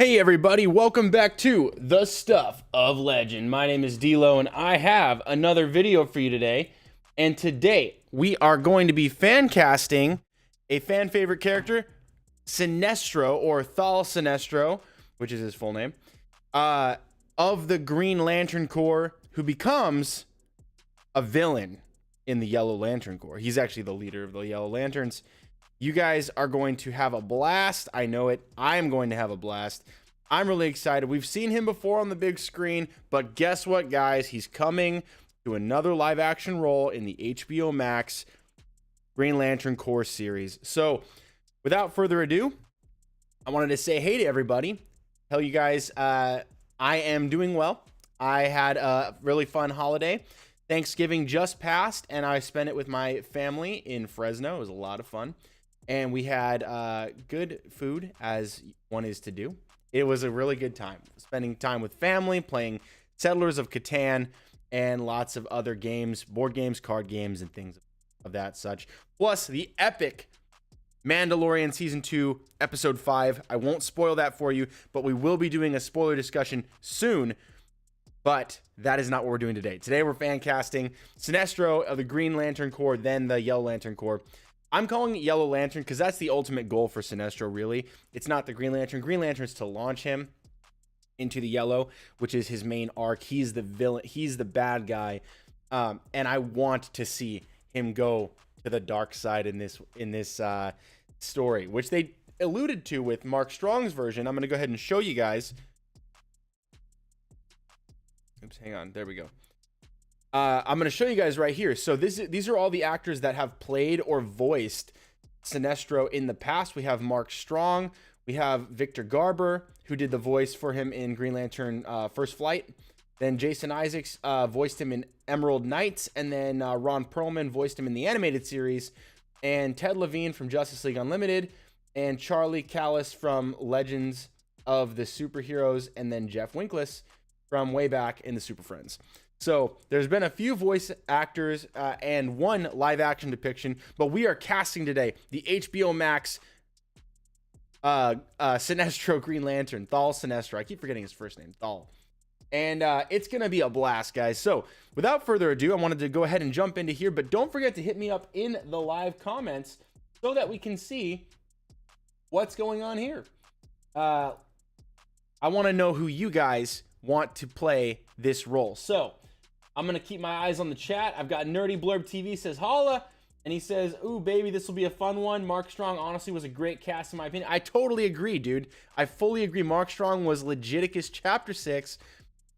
Hey everybody, welcome back to The Stuff of Legend. My name is D'Lo and I have another video for you today. And today we are going to be fan casting a fan favorite character, Sinestro, or Thaal Sinestro, which is his full name, of the Green Lantern Corps, who becomes a villain in the Yellow Lantern Corps. He's actually the leader of the Yellow Lanterns. You guys are going to have a blast. I know it. I'm going to have a blast. I'm really excited. We've seen him before on the big screen, but guess what, guys? He's coming to another live action role in the HBO Max Green Lantern Corps series. So without further ado, I wanted to say hey to everybody. Tell you guys I am doing well. I had a really fun holiday. Thanksgiving just passed, and I spent it with my family in Fresno. It was a lot of fun. And we had good food, as one is to do. It was a really good time. Spending time with family, playing Settlers of Catan, and lots of other games, board games, card games, and things of that such. Plus, the epic Mandalorian Season 2, Episode 5. I won't spoil that for you, but we will be doing a spoiler discussion soon. But that is not what we're doing today. Today, we're fan casting Sinestro of the Green Lantern Corps, then the Yellow Lantern Corps. I'm calling it Yellow Lantern because that's the ultimate goal for Sinestro, really. It's not the Green Lantern. Green Lantern is to launch him into the Yellow, which is his main arc. He's the villain. He's the bad guy. And I want to see him go to the dark side in this story, which they alluded to with Mark Strong's version. I'm going to go ahead and show you guys. Oops, hang on. There we go. I'm going to show you guys right here. So these are all the actors that have played or voiced Sinestro in the past. We have Mark Strong. We have Victor Garber, who did the voice for him in Green Lantern First Flight. Then Jason Isaacs voiced him in Emerald Knights. And then Ron Perlman voiced him in the animated series. And Ted Levine from Justice League Unlimited. And Charlie Callis from Legends of the Superheroes. And then Jeff Winkless from way back in the Super Friends. So there's been a few voice actors and one live action depiction, but we are casting today the HBO Max Sinestro Green Lantern, Thaal Sinestro. I keep forgetting his first name, Thaal. And it's going to be a blast, guys. So without further ado, I wanted to go ahead and jump into here, but don't forget to hit me up in the live comments so that we can see what's going on here. I want to know who you guys want to play this role. So I'm going to keep my eyes on the chat. I've got Nerdy Blurb TV says, holla. And he says, ooh, baby, this will be a fun one. Mark Strong honestly was a great cast in my opinion. I totally agree, dude. I fully agree. Mark Strong was Legiticus Chapter 6,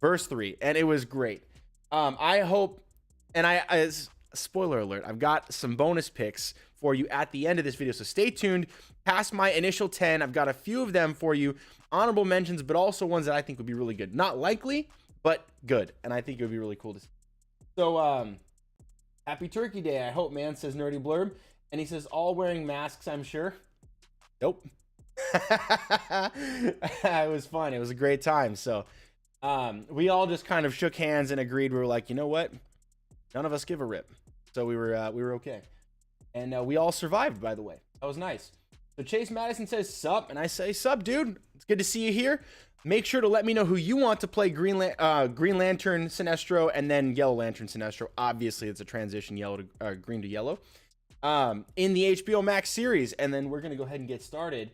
Verse 3. And it was great. I hope, and as spoiler alert, I've got some bonus picks for you at the end of this video. So stay tuned. Past my initial 10, I've got a few of them for you. Honorable mentions, but also ones that I think would be really good. Not likely, but good. And I think it would be really cool to see. So, happy Turkey Day, I hope, man, says Nerdy Blurb. And he says, all wearing masks, I'm sure. Nope. It was fun. It was a great time. So, we all just kind of shook hands and agreed. We were like, you know what? None of us give a rip. So we were okay. And we all survived, by the way. That was nice. So Chase Madison says, sup. And I say, sup, dude. It's good to see you here. Make sure to let me know who you want to play Green Lantern Sinestro and then Yellow Lantern Sinestro. Obviously, it's a transition green to yellow in the HBO Max series. And then we're going to go ahead and get started.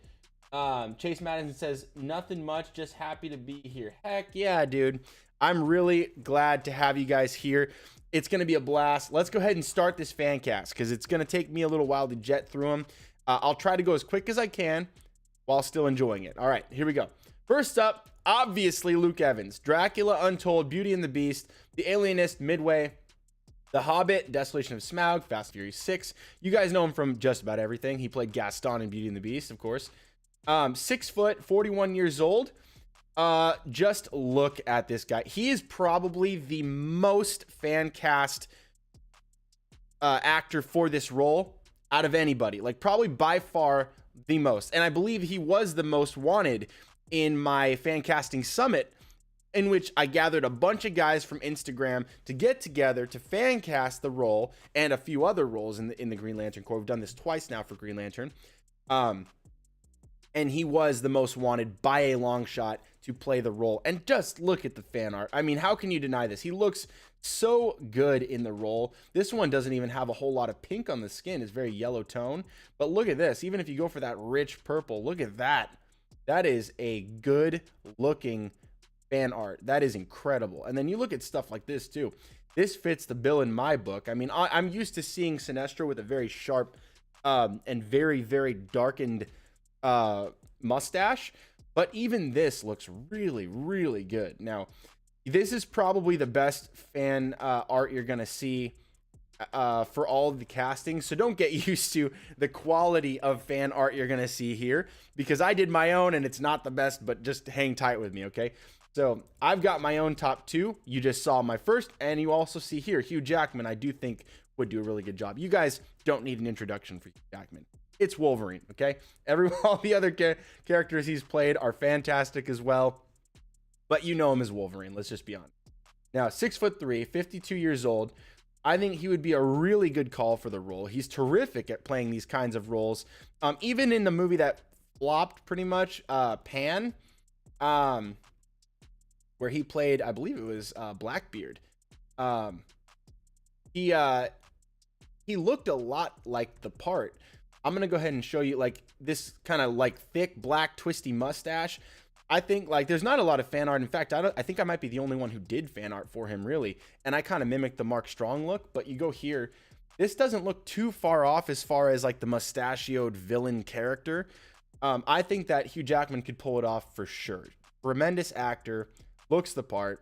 Chase Madison says, nothing much. Just happy to be here. Heck yeah, dude. I'm really glad to have you guys here. It's going to be a blast. Let's go ahead and start this fan cast because it's going to take me a little while to jet through them. I'll try to go as quick as I can while still enjoying it. All right, here we go. First up, obviously, Luke Evans. Dracula Untold, Beauty and the Beast, The Alienist, Midway, The Hobbit, Desolation of Smaug, Fast and Furious 6. You guys know him from just about everything. He played Gaston in Beauty and the Beast, of course. 6 foot, 41 years old. Just look at this guy. He is probably the most fan cast actor for this role out of anybody. Like, probably by far the most. And I believe he was the most wanted in my fan casting summit, in which I gathered a bunch of guys from Instagram to get together to fan cast the role and a few other roles in the Green Lantern Corps. We've done this twice now for Green Lantern. and he was the most wanted by a long shot to play the role. And just look at the fan art. I mean, how can you deny this? He looks so good in the role. This one doesn't even have a whole lot of pink on the skin. It's very yellow tone. But look at this. Even if you go for that rich purple, look at that. That is a good looking fan art. That is incredible. And then you look at stuff like this too. This fits the bill in my book. I mean, I'm used to seeing Sinestro with a very sharp and very, very darkened mustache, but even this looks really, really good. Now, this is probably the best fan art you're gonna see for all of the castings, so don't get used to the quality of fan art you're gonna see here, because I did my own and it's not the best, but just hang tight with me, okay? So I've got my own top two. You just saw my first, and you also see here Hugh Jackman. I do think would do a really good job. You guys don't need an introduction for Hugh Jackman. It's Wolverine, okay? All the other characters he's played are fantastic as well, but you know him as Wolverine. Let's just be honest. Now, 6'3", 52 years old. I think he would be a really good call for the role. He's terrific at playing these kinds of roles. Even in the movie that flopped pretty much, Pan, where he played, I believe it was Blackbeard. He looked a lot like the part. I'm gonna go ahead and show you like this kind of like thick black twisty mustache. I think like there's not a lot of fan art. In fact, I think I might be the only one who did fan art for him really. And I kind of mimicked the Mark Strong look, but you go here, this doesn't look too far off as far as like the mustachioed villain character. I think that Hugh Jackman could pull it off for sure. Tremendous actor, looks the part.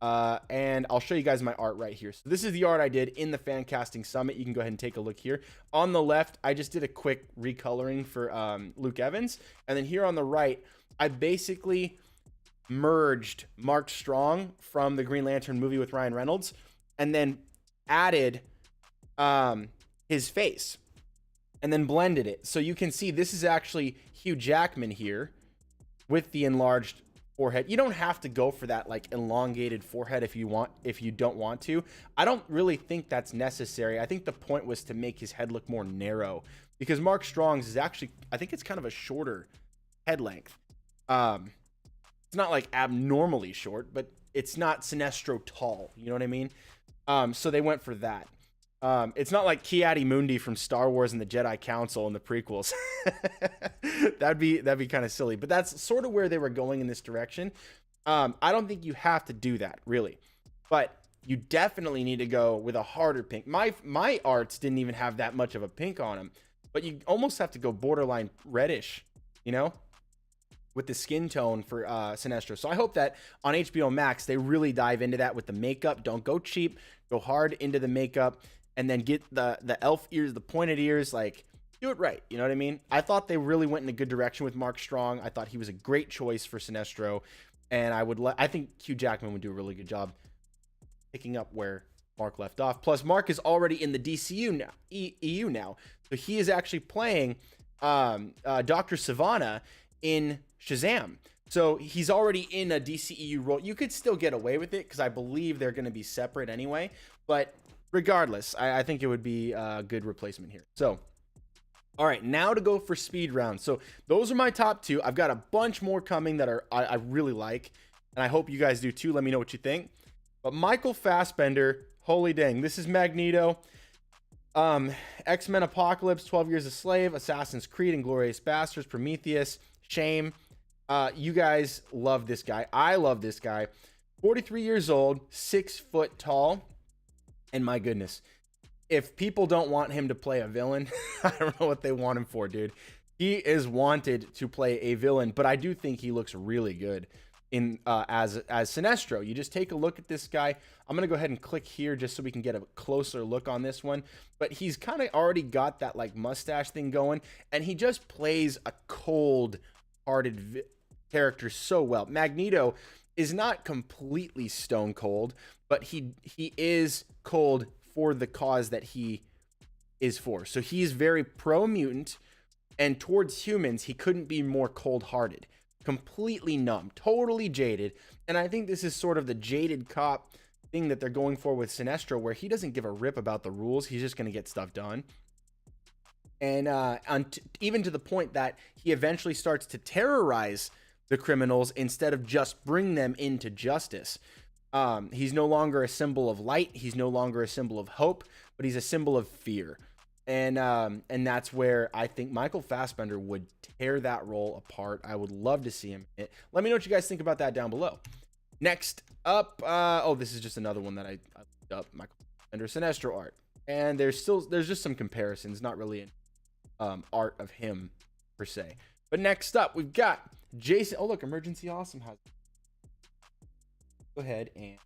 And I'll show you guys my art right here. So this is the art I did in the Fancasting Summit. You can go ahead and take a look here. On the left, I just did a quick recoloring for Luke Evans. And then here on the right, I basically merged Mark Strong from the Green Lantern movie with Ryan Reynolds and then added his face and then blended it. So you can see this is actually Hugh Jackman here with the enlarged forehead. You don't have to go for that like elongated forehead if you don't want to. I don't really think that's necessary. I think the point was to make his head look more narrow, because Mark Strong's is actually, I think it's kind of a shorter head length. It's not like abnormally short, but it's not Sinestro tall. You know what I mean? So they went for that. It's not like Ki-Adi-Mundi from Star Wars and the Jedi Council in the prequels. that'd be kind of silly, but that's sort of where they were going in this direction. I don't think you have to do that really, but you definitely need to go with a harder pink. My arts didn't even have that much of a pink on them, but you almost have to go borderline reddish, you know, with the skin tone for Sinestro. So I hope that on HBO Max they really dive into that with the makeup. Don't go cheap, go hard into the makeup. And then get the elf ears, the pointed ears, like do it right. You know what I mean? I thought they really went in a good direction with Mark Strong. I thought he was a great choice for Sinestro, and I think Hugh Jackman would do a really good job picking up where Mark left off. Plus, Mark is already in the DCU now, EU now, so he is actually playing Dr. Sivana in Shazam. So he's already in a DCEU role. You could still get away with it because I believe they're going to be separate anyway, but regardless, I think it would be a good replacement here. So, all right, now to go for speed round. So those are my top two. I've got a bunch more coming that I really like, and I hope you guys do too. Let me know what you think. But Michael Fassbender, holy dang, this is Magneto. X-Men Apocalypse, 12 Years a Slave, Assassin's Creed, Inglourious Basterds, Prometheus, Shame. You guys love this guy. I love this guy. 43 years old, 6 foot tall. And my goodness, if people don't want him to play a villain, I don't know what they want him for, dude. He is wanted to play a villain, but I do think he looks really good in as Sinestro. You just take a look at this guy. I'm going to go ahead and click here just so we can get a closer look on this one. But he's kind of already got that like mustache thing going, and he just plays a cold-hearted character so well. Magneto is not completely stone cold, but he is cold for the cause that he is for. So he's very pro-mutant, and towards humans, he couldn't be more cold-hearted. Completely numb, totally jaded. And I think this is sort of the jaded cop thing that they're going for with Sinestro, where he doesn't give a rip about the rules. He's just going to get stuff done. And even to the point that he eventually starts to terrorize the criminals instead of just bring them into justice. He's no longer a symbol of light. He's no longer a symbol of hope, but he's a symbol of fear. And that's where I think Michael Fassbender would tear that role apart. I would love to see him in it. Let me know what you guys think about that down below. Next up, this is just another one that I looked up, Michael Fassbender Sinestro art. And there's just some comparisons, not really art of him per se. But next up, we've got Jason. Oh, look, Emergency Awesome has. Go ahead and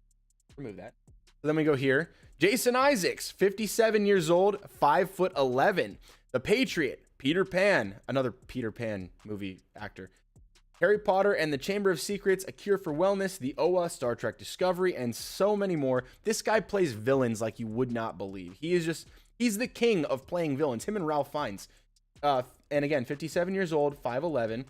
remove that. So then we go here. Jason Isaacs, 57 years old, 5'11". The Patriot, Peter Pan, another Peter Pan movie actor. Harry Potter and the Chamber of Secrets, A Cure for Wellness, The Oa, Star Trek Discovery, and so many more. This guy plays villains like you would not believe. He's the king of playing villains. Him and Ralph Fiennes. And again, 57 years old, 5'11".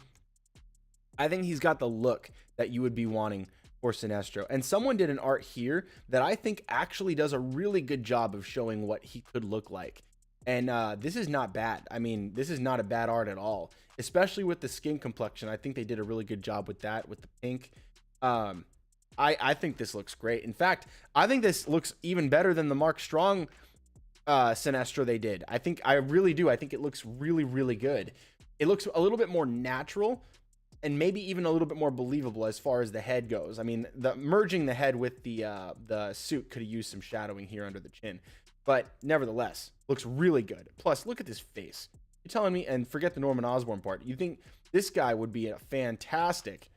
I think he's got the look that you would be wanting for Sinestro. And someone did an art here that I think actually does a really good job of showing what he could look like. And this is not bad. I mean, this is not a bad art at all, especially with the skin complexion. I think they did a really good job with that, with the pink. I think this looks great. In fact, I think this looks even better than the Mark Strong Sinestro they did. I really do. I think it looks really, really good. It looks a little bit more natural and maybe even a little bit more believable as far as the head goes. I mean, merging the head with the suit could have used some shadowing here under the chin, but nevertheless, looks really good. Plus, look at this face. You're telling me, and forget the Norman Osborn part, you think this guy would be a fantastic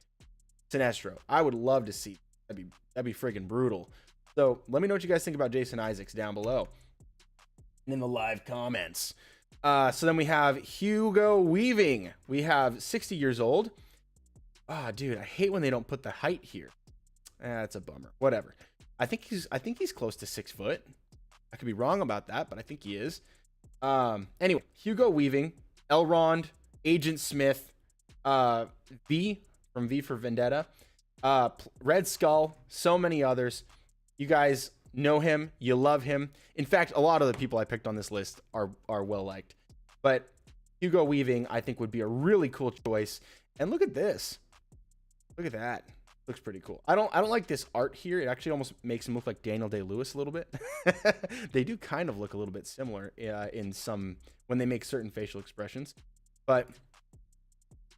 Sinestro? I would love to see. That'd be friggin' brutal. So let me know what you guys think about Jason Isaacs down below and in the live comments. So then we have Hugo Weaving. We have 60 years old. Dude, I hate when they don't put the height here. That's a bummer. Whatever. I think he's close to 6 foot. I could be wrong about that, but I think he is. Anyway, Hugo Weaving, Elrond, Agent Smith, V from V for Vendetta, Red Skull, so many others. You guys know him, you love him. In fact, a lot of the people I picked on this list are well liked. But Hugo Weaving, I think, would be a really cool choice. And look at this. Look at that. Looks pretty cool. I don't like this art here. It actually almost makes him look like Daniel Day-Lewis a little bit. They do kind of look a little bit similar in some when they make certain facial expressions, but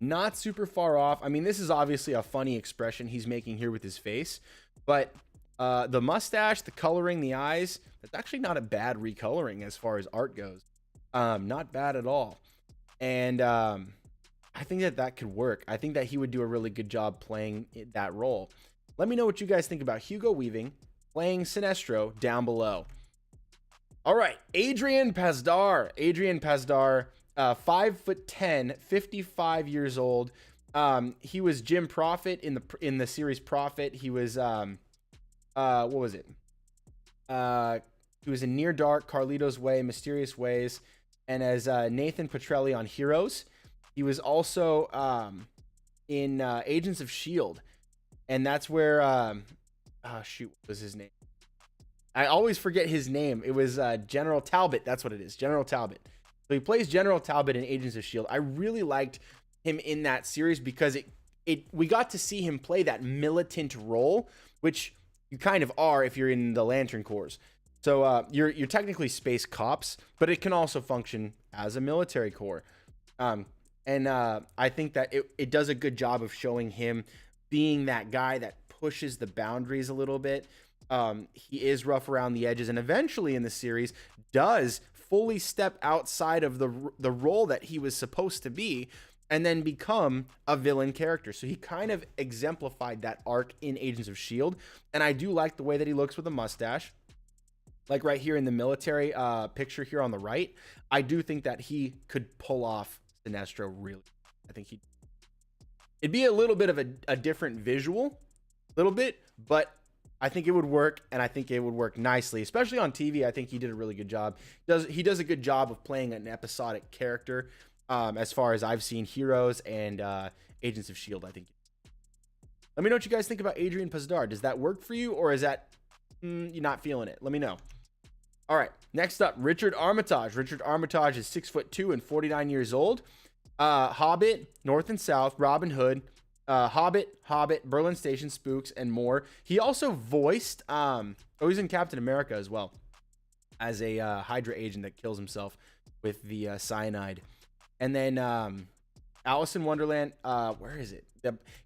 not super far off. I mean, this is obviously a funny expression he's making here with his face, but the mustache, the coloring, the eyes, that's actually not a bad recoloring as far as art goes. Not bad at all. And I think that could work. I think that he would do a really good job playing that role. Let me know what you guys think about Hugo Weaving playing Sinestro down below. All right, Adrian Pasdar. Adrian Pasdar, 5'10", 55 years old. He was Jim Prophet in the series Prophet. He was what was it? He was in Near Dark, Carlito's Way, Mysterious Ways, and as Nathan Petrelli on Heroes. He was also in Agents of S.H.I.E.L.D. And that's where, what was his name? I always forget his name. It was General Talbot. That's what it is, General Talbot. So he plays General Talbot in Agents of S.H.I.E.L.D. I really liked him in that series because we got to see him play that militant role, which you kind of are if you're in the Lantern Corps. So you're technically space cops, but it can also function as a military corps. And I think that it does a good job of showing him being that guy that pushes the boundaries a little bit. He is rough around the edges, and eventually in the series does fully step outside of the role that he was supposed to be and then become a villain character. So he kind of exemplified that arc in Agents of S.H.I.E.L.D. And I do like the way that he looks with a mustache. Like right here in the military picture here on the right, I do think that he could pull off Sinestro really. I think it'd be a little bit of a different visual, but I think it would work, and I think it would work nicely, especially on TV. I think he did a really good job. He does a good job of playing an episodic character, as far as I've seen Heroes and Agents of S.H.I.E.L.D. I think. Let me know what you guys think about Adrian Pasdar. Does that work for you, or is that you're not feeling it? Let me know. All right, next up, Richard Armitage. Richard Armitage is 6'2" and 49 years old. Hobbit, North and South, Robin Hood, Hobbit, Berlin Station, Spooks, and more. He also voiced, he's in Captain America as well, as a Hydra agent that kills himself with the cyanide. And then Alice in Wonderland, where is it?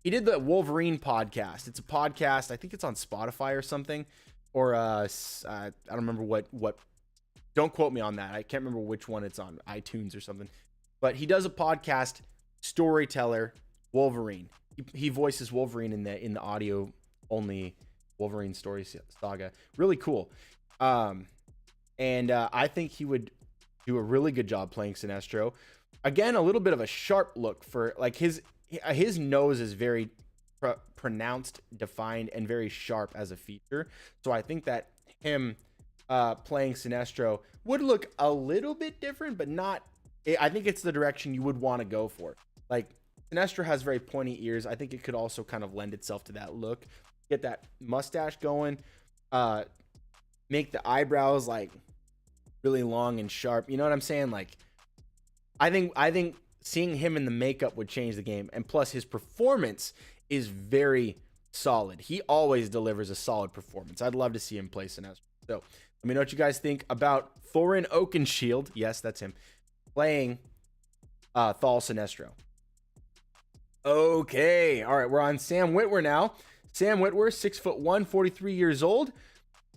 He did the Wolverine podcast. It's a podcast. I think it's on Spotify or something. Or I don't remember what. Don't quote me on that. I can't remember which one it's on, iTunes or something. But he does a podcast, Storyteller Wolverine. He voices Wolverine in the audio only Wolverine story saga. Really cool. And I think he would do a really good job playing Sinestro. Again, a little bit of a sharp look for like his nose is very pronounced, defined, and very sharp as a feature. So I think that him playing Sinestro would look a little bit different, but not. I think it's the direction you would want to go for. Like Sinestro has very pointy ears. I think it could also kind of lend itself to that look. Get that mustache going. Make the eyebrows like really long and sharp. You know what I'm saying? Like I think seeing him in the makeup would change the game. And plus his performance is very solid. He always delivers a solid performance. I'd love to see him play Sinestro. So let me know what you guys think about Thorin Oakenshield. Yes, that's him. Playing Thaal Sinestro. Okay. All right. We're on Sam Witwer now. Sam Witwer, 6'1", 43 years old.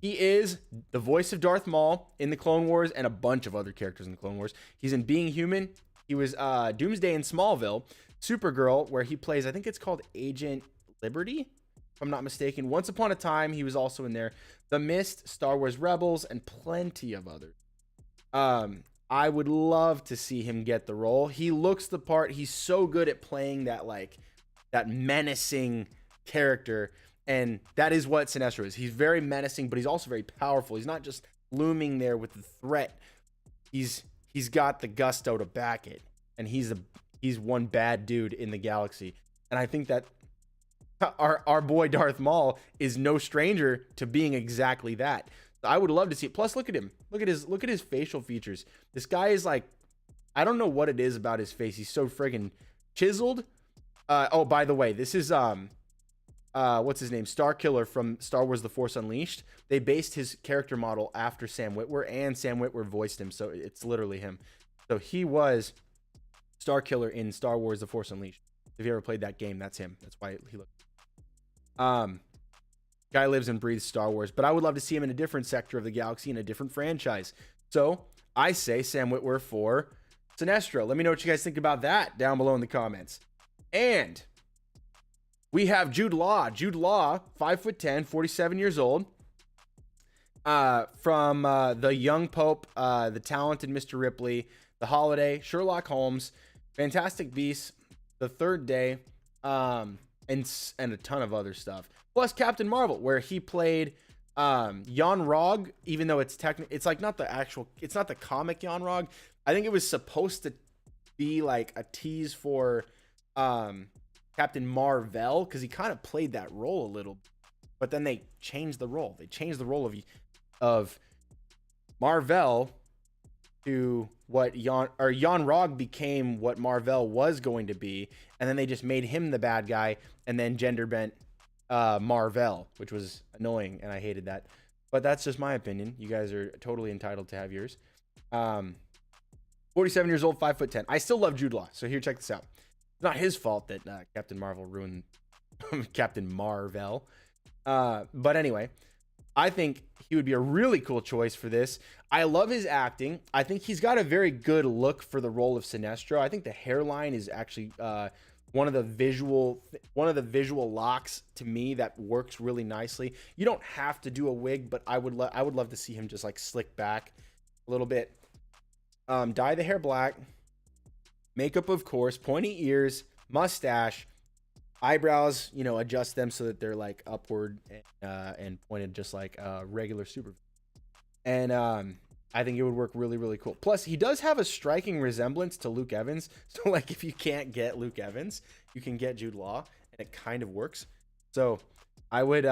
He is the voice of Darth Maul in the Clone Wars and a bunch of other characters in the Clone Wars. He's in Being Human. He was Doomsday in Smallville. Supergirl, where he plays, I think it's called Agent Liberty, if I'm not mistaken. Once Upon a Time, he was also in there. The Mist, Star Wars Rebels, and plenty of others. I would love to see him get the role. He looks the part. He's so good at playing that menacing character, and that is what Sinestro is. He's very menacing, but he's also very powerful. He's not just looming there with the threat. He's got the gusto to back it, and he's one bad dude in the galaxy. And I think that our boy Darth Maul is no stranger to being exactly that. I would love to see it. Plus, look at him. Look at his facial features. This guy is like, I don't know what it is about his face. He's so friggin' chiseled. Oh, by the way, this is what's his name? Starkiller from Star Wars: The Force Unleashed. They based his character model after Sam Witwer, and Sam Witwer voiced him, so it's literally him. So he was Starkiller in Star Wars: The Force Unleashed. If you ever played that game, that's him. That's why he looked. Guy lives and breathes Star Wars, but I would love to see him in a different sector of the galaxy, in a different franchise. So I say Sam Witwer for Sinestro. Let me know what you guys think about that down below in the comments. And we have Jude Law. Jude Law, 5'10", 47 years old. From The Young Pope, The Talented Mr. Ripley, The Holiday, Sherlock Holmes, Fantastic Beasts, The Third Day, and a ton of other stuff. Plus Captain Marvel, where he played Yon-Rogg, even though it's not the comic Yon-Rogg. I think it was supposed to be like a tease for Captain Marvel, because he kind of played that role a little, but then they changed the role. They changed the role of Marvel to what Yon-Rogg became what Marvel was going to be, and then they just made him the bad guy, and then gender bent Marvel, which was annoying, and I hated that. But that's just my opinion. You guys are totally entitled to have yours. 47 years old, 5'10". I still love Jude Law. So here, check this out. It's not his fault that Captain Marvel ruined Captain Marvel. But anyway, I think he would be a really cool choice for this. I love his acting. I think he's got a very good look for the role of Sinestro. I think the hairline is actually one of the visual locks to me that works really nicely. You don't have to do a wig, but I would love to see him just like slick back a little bit. Dye the hair black, makeup of course, pointy ears, mustache, eyebrows, adjust them so that they're like upward and pointed just like a regular super. And I think it would work really, really cool. Plus, he does have a striking resemblance to Luke Evans. So, like, if you can't get Luke Evans, you can get Jude Law, and it kind of works. So, I would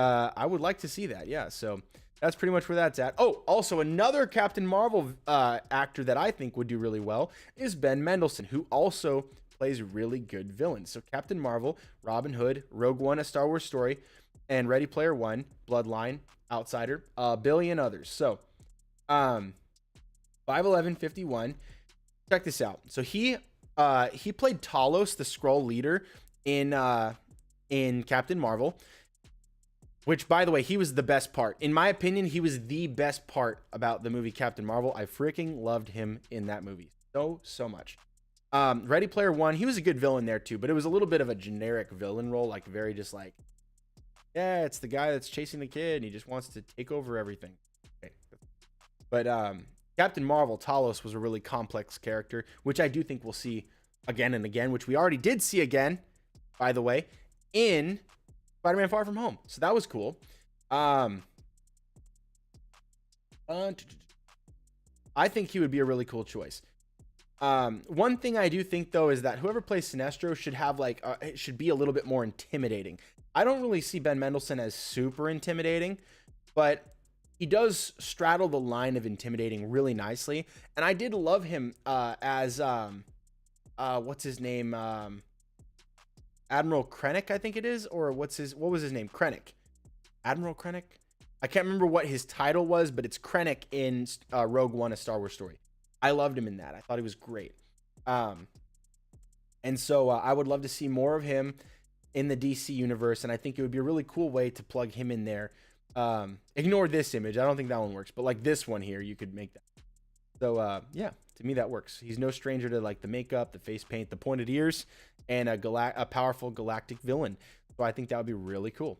like to see that. Yeah. So, that's pretty much where that's at. Oh, also another Captain Marvel actor that I think would do really well is Ben Mendelsohn, who also plays really good villains. So Captain Marvel, Robin Hood, Rogue One, A Star Wars Story, and Ready Player One, Bloodline, Outsider, a billion others. So 5'11", check this out. So he played Talos, the Skrull leader, in Captain Marvel. Which, by the way, he was the best part. In my opinion, he was the best part about the movie Captain Marvel. I freaking loved him in that movie so much. Ready Player One, he was a good villain there too, but it was a little bit of a generic villain role, like very just like, yeah, it's the guy that's chasing the kid and he just wants to take over everything. Okay. But Captain Marvel, Talos, was a really complex character, which I do think we'll see again and again, which we already did see again, by the way, in Spider-Man Far From Home. So that was cool. I think he would be a really cool choice. One thing I do think though is that whoever plays Sinestro should have like it should be a little bit more intimidating. I don't really see Ben Mendelsohn as super intimidating, but he does straddle the line of intimidating really nicely. And I did love him as what's his name? Admiral Krennic, I think it is, or what was his name? Krennic. Admiral Krennic? I can't remember what his title was, but it's Krennic in Rogue One, A Star Wars Story. I loved him in that. I thought he was great. And so I would love to see more of him in the DC universe, and I think it would be a really cool way to plug him in there. Ignore this image. I don't think that one works, but like this one here, you could make that. So yeah, to me that works. He's no stranger to like the makeup, the face paint, the pointed ears, and a powerful galactic villain. So I think that would be really cool.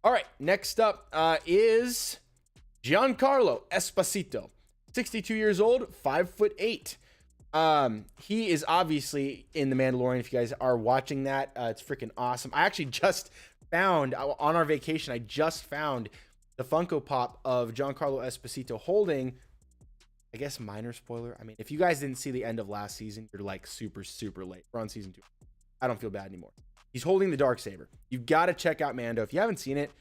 All right, next up is Giancarlo Esposito, 62 years old, 5'8". He is obviously in The Mandalorian. If you guys are watching that, it's freaking awesome. I actually just found on our vacation, I just found the Funko Pop of Giancarlo Esposito holding, I guess, minor spoiler. I mean, if you guys didn't see the end of last season, you're like super late. We're on season 2. I don't feel bad anymore. He's holding the Darksaber. You've got to check out Mando. If you haven't seen it,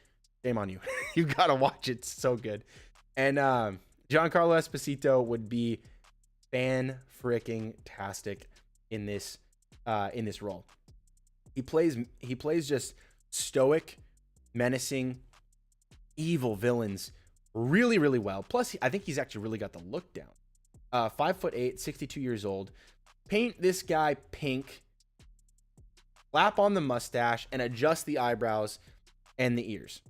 shame on you. You got to watch it. It's so good. And Giancarlo Esposito would be fan-freaking-tastic in this role. He plays just stoic, menacing, evil villains really well. Plus, I think he's actually really got the look down. 5'8", 62 years old. Paint this guy pink, slap on the mustache, and adjust the eyebrows and the ears.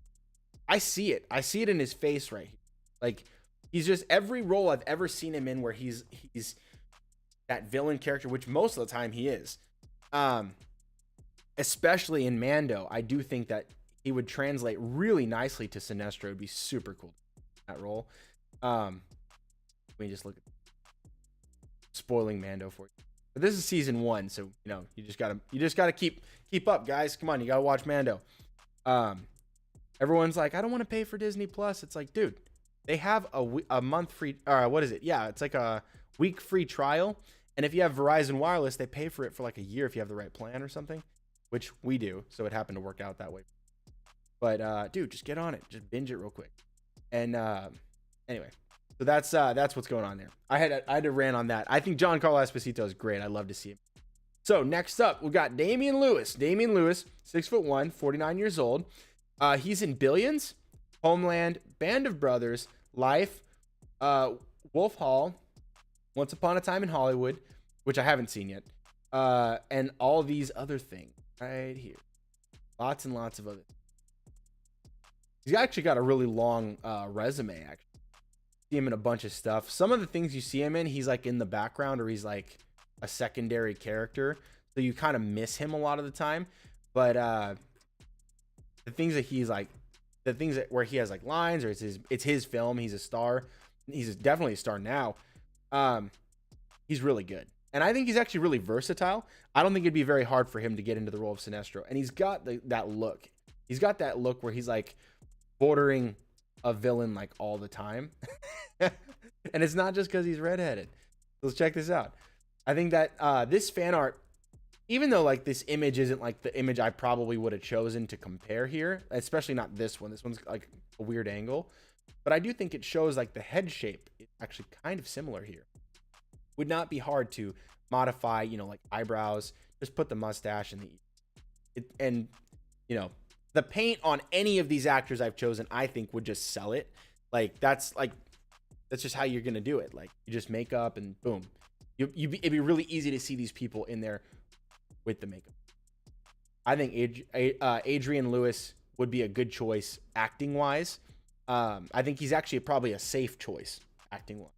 I see it. I see it in his face right here. Like, he's just, every role I've ever seen him in where he's that villain character, which most of the time he is. Especially in Mando, I do think that he would translate really nicely to Sinestro. It'd be super cool, that role. Let me just look at spoiling Mando for you. But this is season 1, so you just gotta keep up, guys. Come on, you gotta watch Mando. Everyone's like, I don't want to pay for Disney Plus. It's like, dude, they have a month free, or what is it? Yeah, it's like a week free trial. And if you have Verizon Wireless, they pay for it for like a year if you have the right plan or something, which we do. So it happened to work out that way. But dude, just get on it. Just binge it real quick. And anyway, so that's what's going on there. I had to rant on that. I think Giancarlo Esposito is great. I love to see him. So next up, we got Damian Lewis. Damian Lewis, 6'1", 49 years old. He's in Billions, Homeland, Band of Brothers, Life, Wolf Hall, Once Upon a Time in Hollywood, which I haven't seen yet, and all these other things right here. Lots and lots of other. He's actually got a really long resume, actually. See him in a bunch of stuff. Some of the things you see him in, he's like in the background, or he's like a secondary character, so you kind of miss him a lot of the time. But the things that he's like, the things that where he has like lines, or it's his film, he's a star. He's definitely a star now. He's really good, and I think he's actually really versatile. I don't think it'd be very hard for him to get into the role of Sinestro, and he's got that look. He's got that look where he's like bordering a villain like all the time. And it's not just because he's redheaded. Let's check this out. I think that this fan art, even though like this image isn't like the image I probably would have chosen to compare here, especially not this one. This one's like a weird angle. but I do think it shows like the head shape is actually kind of similar here. Would not be hard to modify, you know, like eyebrows, just put the mustache and and you know, the paint on any of these actors I've chosen, I think would just sell it. That's just how you're gonna do it. Like, you just make up and boom, it'd be really easy to see these people in there with the makeup. I think Adrian Lewis would be a good choice acting wise. I think he's actually probably a safe choice acting wise.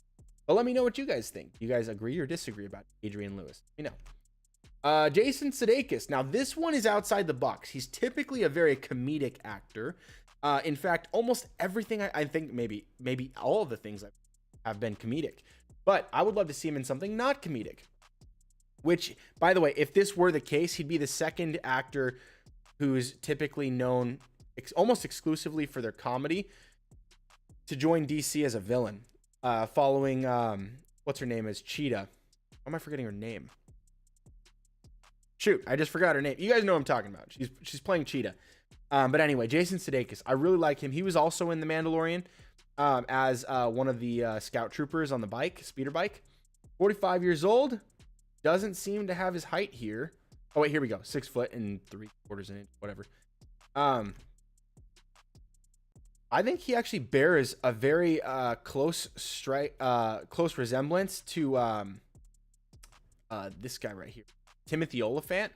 But let me know what you guys think. You guys agree or disagree about Adrian Lewis? You know. Jason Sudeikis. Now, this one is outside the box. He's typically a very comedic actor. In fact, almost everything I think maybe all of the things have been comedic. But I would love to see him in something not comedic. Which, by the way, if this were the case, he'd be the second actor who's typically known almost exclusively for their comedy to join DC as a villain. Following, what's her name is? Cheetah. Why am I forgetting her name? Shoot, I just forgot her name. You guys know what I'm talking about. She's playing Cheetah. But anyway, Jason Sudeikis. I really like him. He was also in The Mandalorian as one of the scout troopers on the speeder bike. 45 years old. Doesn't seem to have his height here. Oh, wait, here we go. 6 foot and 3/4 inch, whatever. I think he actually bears a very close resemblance to this guy right here, Timothy Olyphant.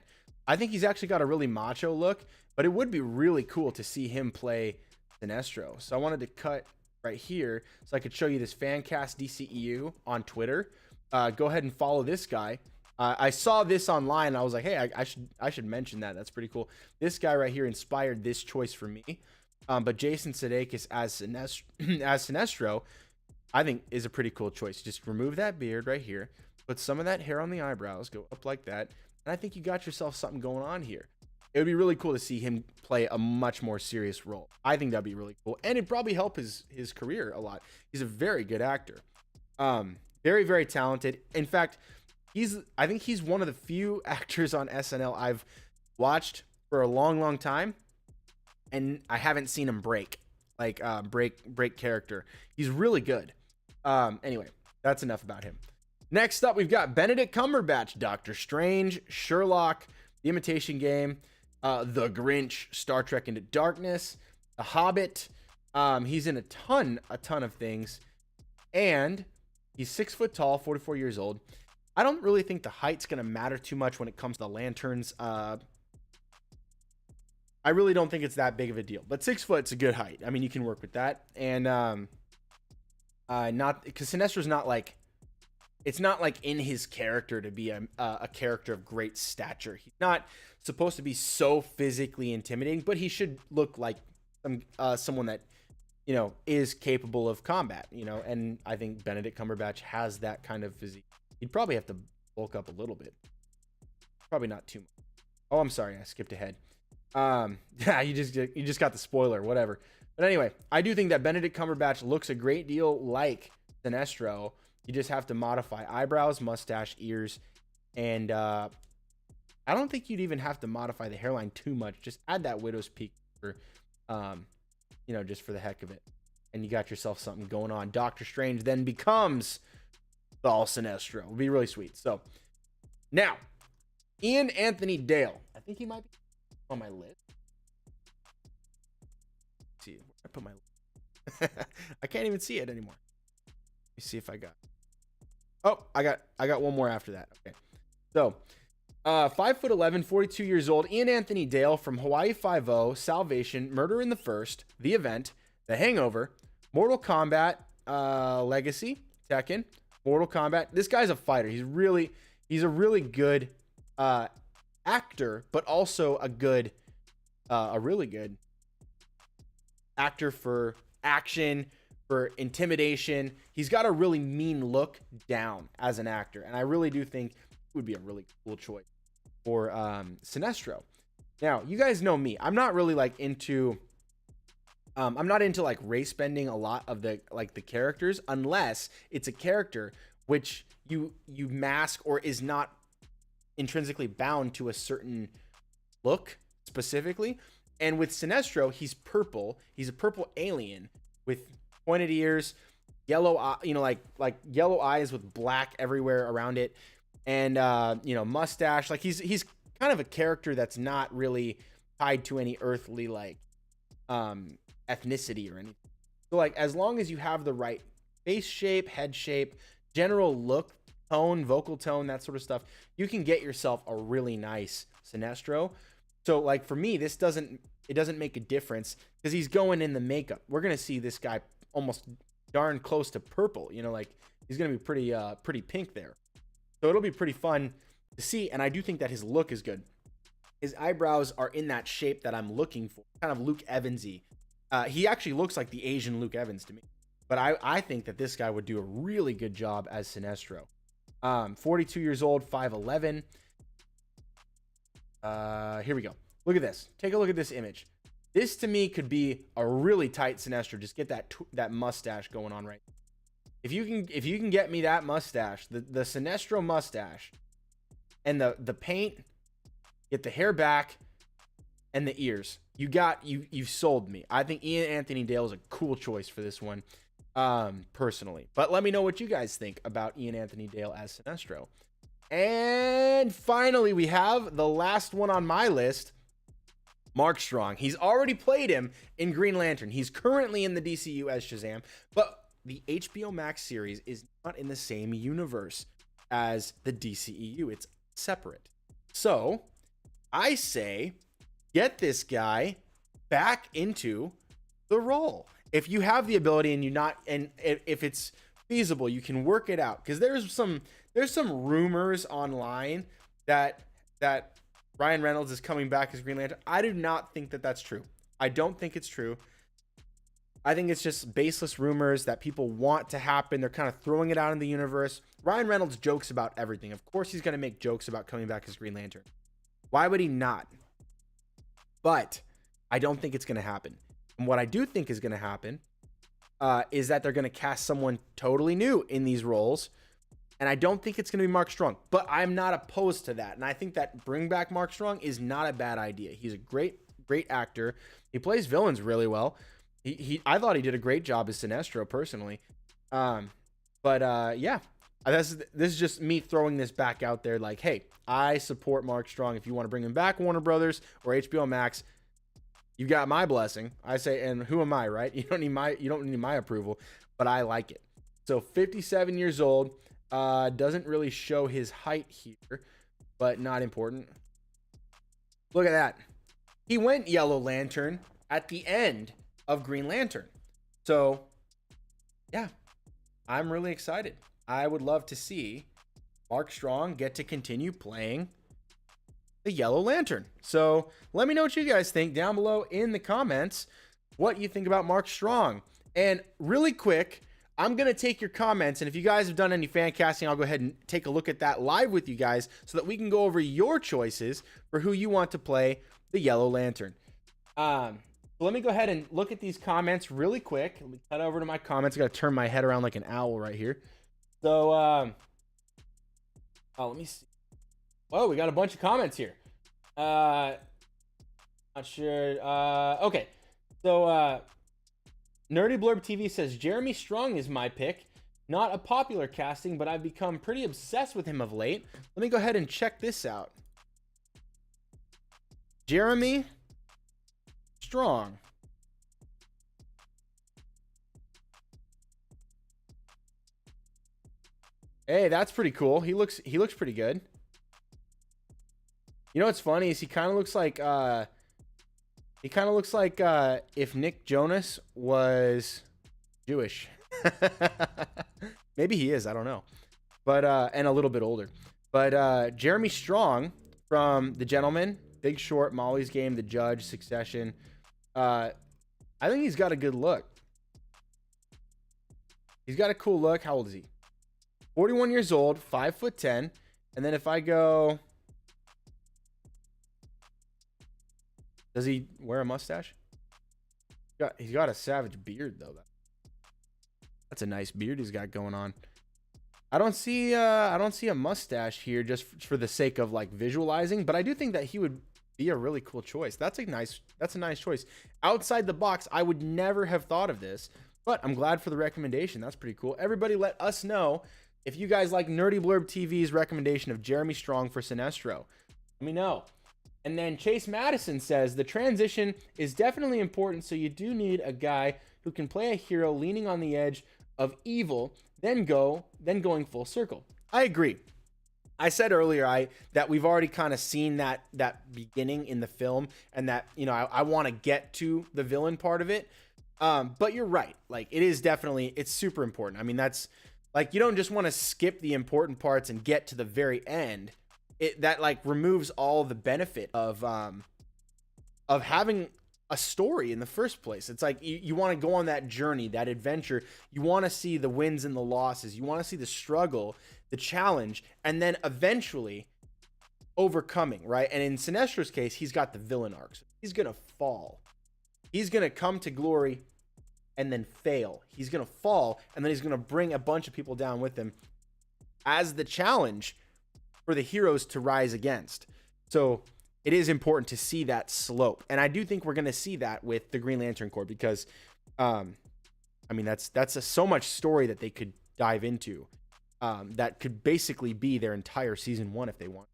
I think he's actually got a really macho look, but it would be really cool to see him play Sinestro. So I wanted to cut right here so I could show you this Fancast DCEU on Twitter. Go ahead and follow this guy. I saw this online and I was like, hey, I should mention that. That's pretty cool. This guy right here inspired this choice for me. But Jason Sudeikis as Sinestro, I think is a pretty cool choice. Just remove that beard right here, put some of that hair on the eyebrows, go up like that, and I think you got yourself something going on here. It would be really cool to see him play a much more serious role. I think that'd be really cool, and it'd probably help his career a lot. He's a very good actor, very, very talented. In fact, I think he's one of the few actors on SNL I've watched for a long, long time, and I haven't seen him break character. He's really good. Anyway, that's enough about him. Next up, we've got Benedict Cumberbatch, Doctor Strange, Sherlock, The Imitation Game, The Grinch, Star Trek Into Darkness, The Hobbit. He's in a ton of things, and he's 6 foot tall, 44 years old. I don't really think the height's going to matter too much when it comes to the lanterns. I really don't think it's that big of a deal, but 6 foot's a good height. I mean, you can work with that. And not because Sinestro's not like, it's not like in his character to be a character of great stature. He's not supposed to be so physically intimidating, but he should look like someone that, you know, is capable of combat, you know. And I think Benedict Cumberbatch has that kind of physique. He'd probably have to bulk up a little bit. Probably not too much. Oh, I'm sorry, I skipped ahead. Yeah, you just got the spoiler, whatever. But anyway, I do think that Benedict Cumberbatch looks a great deal like Sinestro. You just have to modify eyebrows, mustache, ears, and I don't think you'd even have to modify the hairline too much. Just add that widow's peak for, you know, just for the heck of it, and you got yourself something going on. Doctor Strange then becomes Thaal Sinestro. It'll be really sweet. So now, Ian Anthony Dale. I think he might be on my list. Let's see, where I put my list. I can't even see it anymore. Let me see if I got. Oh, I got one more after that. Okay. So, 5'11", 42 years old, Ian Anthony Dale from Hawaii Five-0, Salvation, Murder in the First, The Event, The Hangover, Mortal Kombat, Legacy, Tekken, Mortal Kombat. This guy's a fighter. He's a really good actor, but also a really good actor for action, for intimidation. He's got a really mean look down as an actor, and I really do think it would be a really cool choice for Sinestro. Now, you guys know me. I'm not really like into like race bending a lot of the characters, unless it's a character which you mask or is not intrinsically bound to a certain look specifically. And with Sinestro, he's purple. He's a purple alien with pointed ears, yellow you know, like yellow eyes with black everywhere around it, and you know, mustache. Like he's kind of a character that's not really tied to any earthly like ethnicity or anything. So like as long as you have the right face shape, head shape, general look, tone, vocal tone, that sort of stuff, you can get yourself a really nice Sinestro. So like for me, it doesn't make a difference because he's going in the makeup. We're gonna see this guy almost darn close to purple. You know, like he's gonna be pretty pink there. So it'll be pretty fun to see. And I do think that his look is good. His eyebrows are in that shape that I'm looking for, kind of Luke Evans-y. He actually looks like the Asian Luke Evans to me. But I think that this guy would do a really good job as Sinestro. 42 years old, 5'11". Here we go. Look at this. Take a look at this image. This to me could be a really tight Sinestro. Just get that mustache going on right. If you can get me that mustache, the Sinestro mustache, and the paint, get the hair back, and the ears. You've sold me. I think Ian Anthony Dale is a cool choice for this one, personally. But let me know what you guys think about Ian Anthony Dale as Sinestro. And finally, we have the last one on my list, Mark Strong. He's already played him in Green Lantern. He's currently in the DCU as Shazam, but the HBO Max series is not in the same universe as the DCEU. It's separate. So I say get this guy back into the role. If you have the ability and if it's feasible, you can work it out. Because there's some rumors online that Ryan Reynolds is coming back as Green Lantern. I do not think that that's true. I don't think it's true. I think it's just baseless rumors that people want to happen. They're kind of throwing it out in the universe. Ryan Reynolds jokes about everything. Of course he's going to make jokes about coming back as Green Lantern. Why would he not? But I don't think it's going to happen. And what I do think is going to happen is that they're going to cast someone totally new in these roles. And I don't think it's going to be Mark Strong. But I'm not opposed to that. And I think that bring back Mark Strong is not a bad idea. He's a great actor. He plays villains really well. I thought he did a great job as Sinestro personally. Yeah. This is just me throwing this back out there like, hey, I support Mark Strong. If you want to bring him back, Warner Brothers or HBO Max, you got my blessing. I say, and who am I, right? You don't need my approval, but I like it. So 57 years old, doesn't really show his height here, but not important. Look at that. He went Yellow Lantern at the end of Green Lantern. So yeah, I'm really excited. I would love to see Mark Strong get to continue playing the Yellow Lantern. So let me know what you guys think down below in the comments, what you think about Mark Strong. And really quick, I'm going to take your comments. And if you guys have done any fan casting, I'll go ahead and take a look at that live with you guys so that we can go over your choices for who you want to play the Yellow Lantern. Let me go ahead and look at these comments really quick. Let me cut over to my comments. I got to turn my head around like an owl right here. So, let me see. Whoa, we got a bunch of comments here. Not sure. Okay. So, Nerdy Blurb TV says, Jeremy Strong is my pick. Not a popular casting, but I've become pretty obsessed with him of late. Let me go ahead and check this out. Jeremy Strong. Hey, that's pretty cool. He looks pretty good. You know what's funny is he kind of looks like if Nick Jonas was Jewish. Maybe he is, I don't know. But and a little bit older. But Jeremy Strong from The Gentleman, Big Short, Molly's Game, The Judge, Succession. I think he's got a good look. He's got a cool look. How old is he? 41 years old, 5'10". And then if I go, does he wear a mustache? He's got a savage beard though. That's a nice beard he's got going on. I don't see a mustache here just for the sake of like visualizing, but I do think that he would be a really cool choice. That's a nice choice. Outside the box, I would never have thought of this, But I'm glad for the recommendation. That's pretty cool. Everybody let us know if you guys like Nerdy Blurb TV's recommendation of Jeremy Strong for Sinestro. Let me know. And then Chase Madison says, the transition is definitely important, so you do need a guy who can play a hero leaning on the edge of evil, then going full circle. I agree. I said earlier that we've already kind of seen that beginning in the film, and that, you know, I want to get to the villain part of it. But you're right. Like, it is definitely, it's super important. I mean, that's like, you don't just want to skip the important parts and get to the very end. That like removes all the benefit of having a story in the first place. It's like you want to go on that journey, that adventure. You want to see the wins and the losses. You want to see the struggle, the challenge, and then eventually overcoming, right? And in Sinestro's case, he's got the villain arc. So he's going to fall. He's going to come to glory and then fail. He's going to fall, and then he's going to bring a bunch of people down with him as the challenge for the heroes to rise against. So it is important to see that slope. And I do think we're going to see that with the Green Lantern Corps, because, I mean, that's so much story that they could dive into, that could basically be their entire season 1 if they want.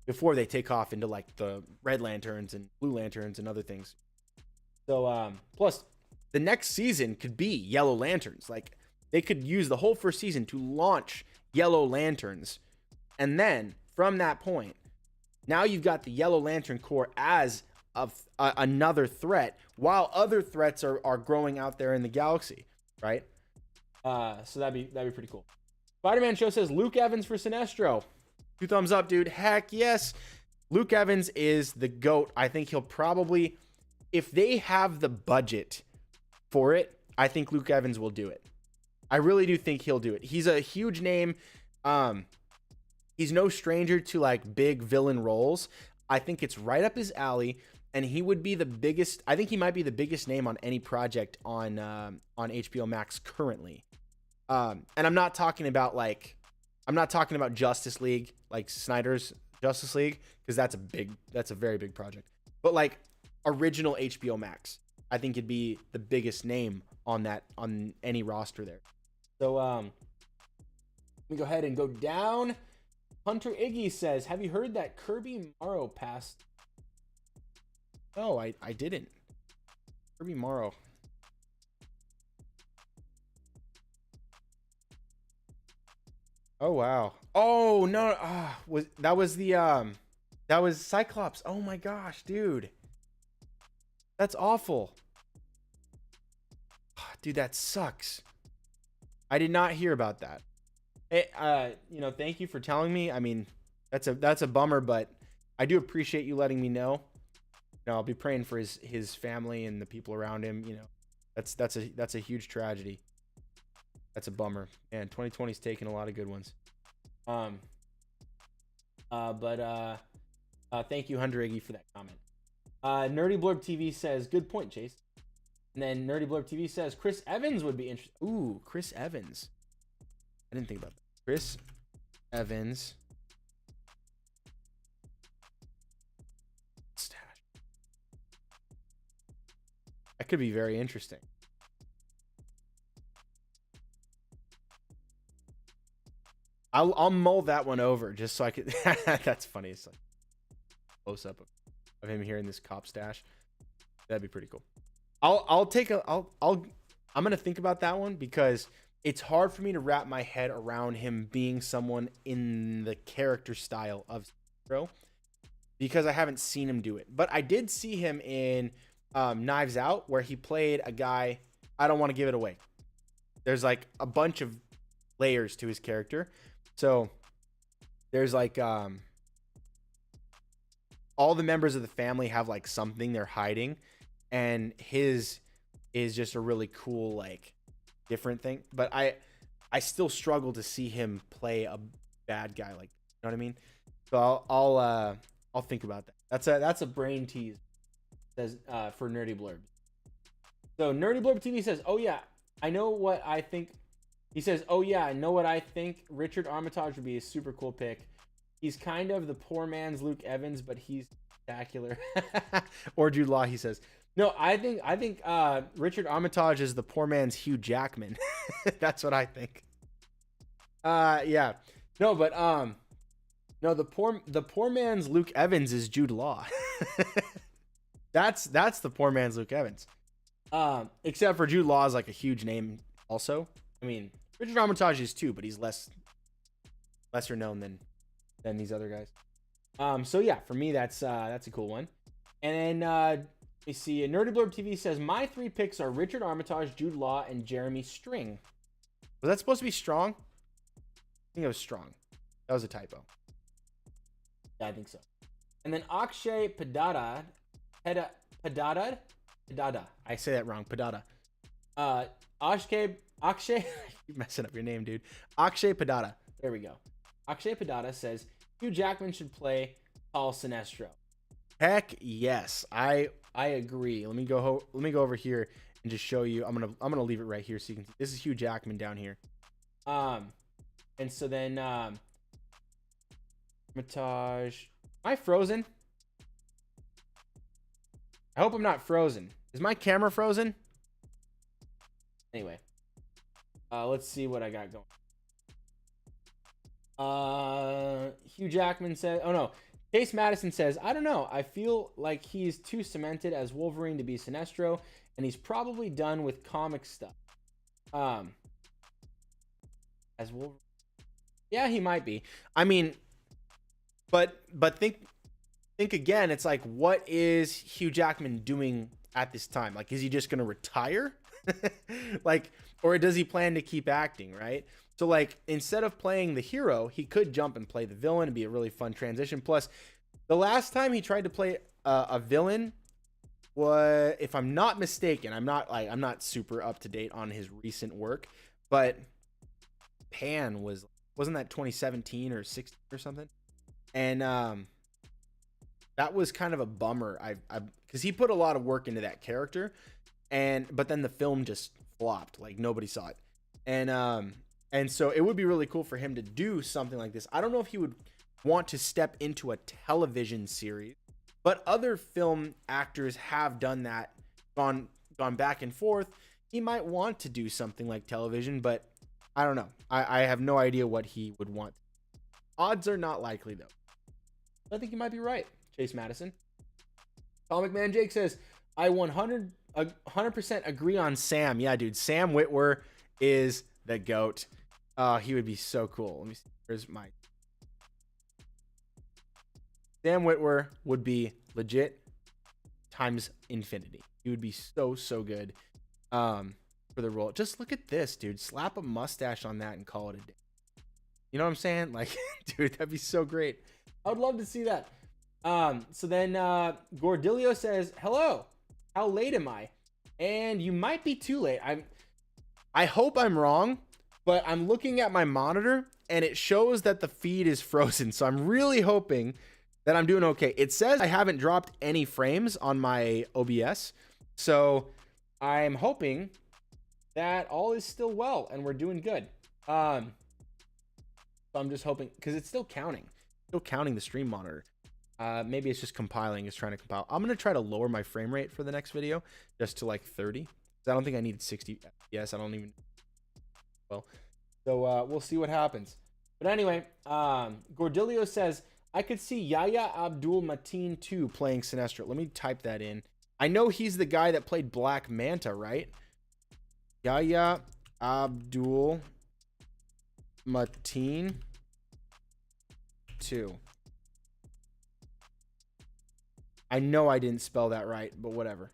Before they take off into like the Red Lanterns and Blue Lanterns and other things. So, plus the next season could be Yellow Lanterns. Like, they could use the whole first season to launch Yellow Lanterns. And then from that point, now you've got the Yellow Lantern Corps as another threat, while other threats are growing out there in the galaxy, right? So that'd be pretty cool. Spider-Man Show says Luke Evans for Sinestro. 2 thumbs up, dude. Heck yes. Luke Evans is the GOAT. I think he'll probably, if they have the budget for it, I think Luke Evans will do it. I really do think he'll do it. He's a huge name. He's no stranger to like big villain roles. I think it's right up his alley, and he would be the biggest. I think he might be the biggest name on any project on HBO Max currently. And I'm not talking about Justice League, like Snyder's Justice League, because that's a very big project. But like original HBO Max, I think it'd be the biggest name on any roster there. So let me go ahead and go down. Hunter Iggy says, have you heard that Kirby Morrow passed? No, I didn't. Kirby Morrow. Oh wow. Oh no, that was Cyclops. Oh my gosh, dude. That's awful. Dude, that sucks. I did not hear about that. Hey, you know, thank you for telling me. I mean, that's a bummer, but I do appreciate you letting me know. You know, I'll be praying for his family and the people around him. You know, that's a huge tragedy. That's a bummer. Man, 2020's taken a lot of good ones. Thank you, Hunter Iggy, for that comment. Nerdy Blurb TV says, good point, Chase. And then Nerdy Blurb TV says, Chris Evans would be interesting. Ooh, Chris Evans. I didn't think about that. Chris Evans. Stash. That could be very interesting. I'll mull that one over just so I could. That's funny. It's like close up of him here in this cop stash. That'd be pretty cool. I'm gonna think about that one, because it's hard for me to wrap my head around him being someone in the character style of Sinestro, because I haven't seen him do it. But I did see him in Knives Out, where he played a guy. I don't want to give it away. There's like a bunch of layers to his character. So there's like all the members of the family have like something they're hiding, and his is just a really cool, like, different thing. But I still struggle to see him play a bad guy, like, you know what I mean? So I'll think about that. That's a brain tease. Says for Nerdy Blurb. So Nerdy Blurb TV says, oh yeah, I know what I think. He says, oh yeah, I know what I think. Richard Armitage would be a super cool pick. He's kind of the poor man's Luke Evans, but he's spectacular. Or Jude Law, he says. No, I think Richard Armitage is the poor man's Hugh Jackman. That's what I think. Yeah. No, but no, the poor man's Luke Evans is Jude Law. That's the poor man's Luke Evans. Except for Jude Law is like a huge name also. I mean, Richard Armitage is too, but he's lesser known than these other guys. So yeah, for me that's a cool one. And then we see Nerdy Blurb TV says my 3 picks are Richard Armitage, Jude Law, and Jeremy String. Was that supposed to be Strong? I think it was Strong. That was a typo. Yeah, I think so. And then Akshay Padada. I say that wrong. Padada. Akshay, I keep messing up your name, dude. Akshay Padada. There we go. Akshay Padada says Hugh Jackman should play Thaal Sinestro. Heck yes, I agree. Let me go over here and just show you. I'm gonna leave it right here so you can see. This is Hugh Jackman down here. And so then Mataj. Am I frozen? I hope I'm not frozen. Is my camera frozen? Anyway, let's see what I got going. Hugh Jackman says, oh no. Chase Madison says, I don't know. I feel like he's too cemented as Wolverine to be Sinestro, and he's probably done with comic stuff. As Wolverine. Yeah, he might be. I mean, but think again, it's like, what is Hugh Jackman doing at this time? Like, is he just going to retire? Like, or does he plan to keep acting, right? So like, instead of playing the hero, he could jump and play the villain and be a really fun transition. Plus, the last time he tried to play a villain was, if I'm not mistaken, I'm not super up to date on his recent work, but Pan wasn't that 2017 or 16 or something? And that was kind of a bummer. Because he put a lot of work into that character, but then the film just flopped. Like, nobody saw it. And so it would be really cool for him to do something like this. I don't know if he would want to step into a television series, but other film actors have done that, gone back and forth. He might want to do something like television, but I don't know. I have no idea what he would want. Odds are not likely, though. I think you might be right, Chase Madison. Comic Man Jake says, I 100% agree on Sam. Yeah, dude. Sam Witwer is the GOAT. He would be so cool. Let me see. Here's my. Sam Witwer would be legit times infinity. He would be so good for the role. Just look at this, dude. Slap a mustache on that and call it a day. You know what I'm saying? Like, dude, that'd be so great. I would love to see that. So then Gordilio says, hello, how late am I? And you might be too late. I hope I'm wrong, but I'm looking at my monitor and it shows that the feed is frozen. So I'm really hoping that I'm doing okay. It says I haven't dropped any frames on my OBS. So I'm hoping that all is still well and we're doing good. So I'm just hoping, because it's still counting the stream monitor. Maybe it's just compiling. It's trying to compile. I'm going to try to lower my frame rate for the next video just to like 30. I don't think I need 60 FPS. I don't even. Well, so we'll see what happens. But anyway, Gordilio says, I could see Yahya Abdul Mateen 2 playing Sinestro. Let me type that in. I know he's the guy that played Black Manta, right? Yahya Abdul Mateen 2. I know I didn't spell that right, but whatever.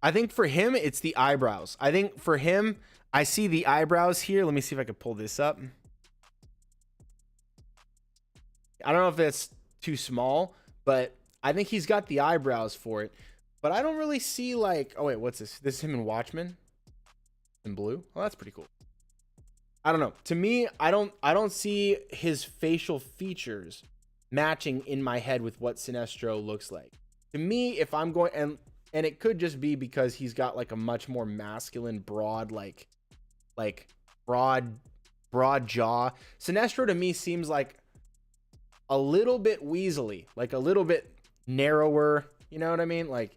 I think for him, it's the eyebrows. I think for him, I see the eyebrows here. Let me see if I can pull this up. I don't know if that's too small, but I think he's got the eyebrows for it. But I don't really see like, oh wait, what's this? This is him in Watchmen in blue. Oh, that's pretty cool. I don't know. To me, I don't see his facial features matching in my head with what Sinestro looks like. To me, if I'm going, and it could just be because he's got like a much more masculine, broad, like broad jaw. Sinestro to me seems like a little bit weaselly, like a little bit narrower. You know what I mean? Like